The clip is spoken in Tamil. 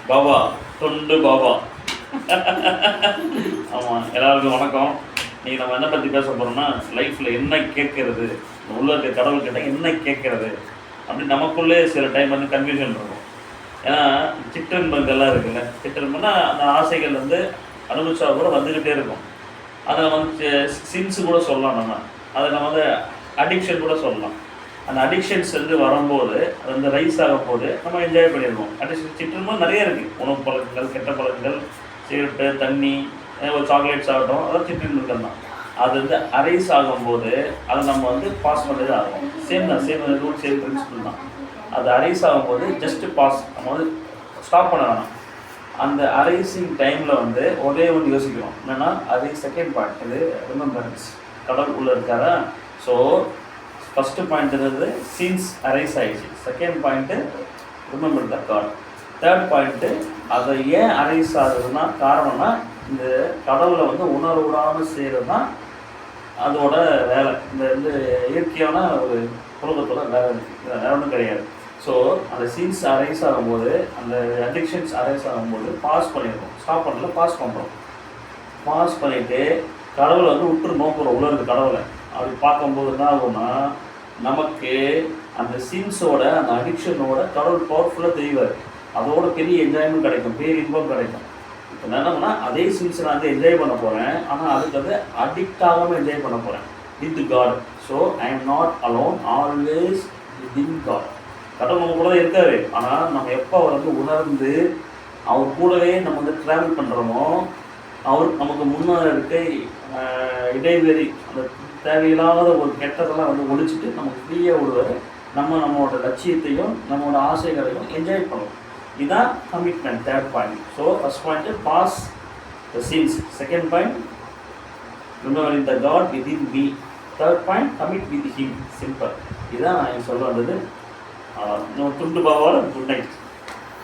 பாபா தொண்டு பாபா. ஆமாம், எல்லாருக்கும் வணக்கம். நீங்கள் நம்ம என்ன பற்றி பேச போகிறோம்னா, லைஃப்பில் என்ன கேட்கறது, உள்ள இருக்க கடவுள்கிட்ட என்ன கேட்கறது அப்படின்னு நமக்குள்ளே சில டைம் வந்து கன்ஃபியூஷன் இருக்கும். ஏன்னா சிற்றின்பங்கள்லாம் இருக்குல்ல, சிற்றின்பம்னா அந்த ஆசைகள் வந்து அனுபவிச்சா கூட வந்துக்கிட்டே இருக்கும். அதை வந்து சின்ஸு கூட சொல்லலாம். அதை நம்ம வந்து அடிக்ஷன் கூட சொல்லலாம். அந்த அடிக்ஷன்ஸ் வந்து வரும்போது அது வந்து ரைஸ் ஆகும் போது நம்ம என்ஜாய் பண்ணிடுவோம். அடிக்ஷன் சிற்றின்பம் நிறைய இருக்குது. உணவு பழக்கங்கள், கெட்ட பழக்கங்கள், சிகரெட்டு, தண்ணி, ஒரு சாக்லேட்ஸ் ஆகட்டும், அதெல்லாம் சிற்றின்பங்கள் தான். அது வந்து அரைஸ் ஆகும்போது அதை நம்ம வந்து பாஸ் பண்ணது ஆகும். சேம் ரூல், சேம் பிரின்சிபிள் தான். அது அரைஸ் ஆகும்போது ஜஸ்ட்டு பாஸ், நம்ம வந்து ஸ்டாப் பண்ண வேணாம். அந்த அரைசிங் டைமில் வந்து ஒரே ஒன்று யோசிக்கிறோம், என்னென்னா அது செகண்ட் பாயிண்ட், இது ரிமெம்பரன்ஸ், கடவுள் உள்ளே இருக்காரா. ஸோ ஃபஸ்ட்டு பாயிண்ட்டுங்கிறது சீன்ஸ் அரைஸ் ஆகிடுச்சு. Second point remember the God. Third point அதை ஏன் அரைஸ் ஆகுதுன்னா காரணம்னா இந்த கடவுளை வந்து உணர விடாமல் செய்கிறது தான் அதோட வேலை. இந்த வந்து இயற்கையான ஒரு புலகத்தோட வேலை இருக்குது, வேறு ஒன்றும் கிடையாது. ஸோ அந்த சீன்ஸ் அரைஸ் ஆகும்போது, அந்த அடிக்ஷன்ஸ் அரைஸ் ஆகும்போது பாஸ் பண்ணிடுறோம். ஸ்டாப் பண்ணல, பாஸ் பண்ணுறோம். பாஸ் பண்ணிவிட்டு கடவுளை வந்து விட்டு நோக்குறோம். உள்ள இருக்க கடவுளை அப்படி பார்க்கும்போது என்ன ஆகும்னா, நமக்கு அந்த சீன்ஸோட, அந்த அடிக்ஷனோட கடவுள் பவர்ஃபுல்லாக தெரிவார். அதோட பெரிய என்ஜாய்மெண்ட் கிடைக்கும், பெரிய இன்பம் கிடைக்கும். இப்போ என்னன்னா அதே சீன்ஸை நான் வந்து என்ஜாய் பண்ண போகிறேன், ஆனால் அதுக்கு வந்து அடிக்ட் ஆகாமல் என்ஜாய் பண்ண போகிறேன் with God. So I am not alone, always with God. கடவுள் நம்ம கூட இருக்காரு. ஆனால் நம்ம எப்போ அவர் வந்து உணர்ந்து அவர் கூடவே நம்ம வந்து ட்ராவல் பண்ணுறோமோ, அவர் நமக்கு முன்னாடி இருக்க இடைவெளி, அந்த தேவையில்லாத ஒரு கெட்டதெல்லாம் வந்து ஒழிச்சிட்டு நமக்கு ஃப்ரீயாக விடுவார். நம்மளோட லட்சியத்தையும் நம்மளோட ஆசைகளையும் என்ஜாய் பண்ணுவோம். இதுதான் commitment, third point. So first point pass the scenes. Second point remembering the God within me. Third point commit with him. Simple. இதுதான் நான் சொல்ல வந்தது. துண்டு பாபாவோட குட் நைட்.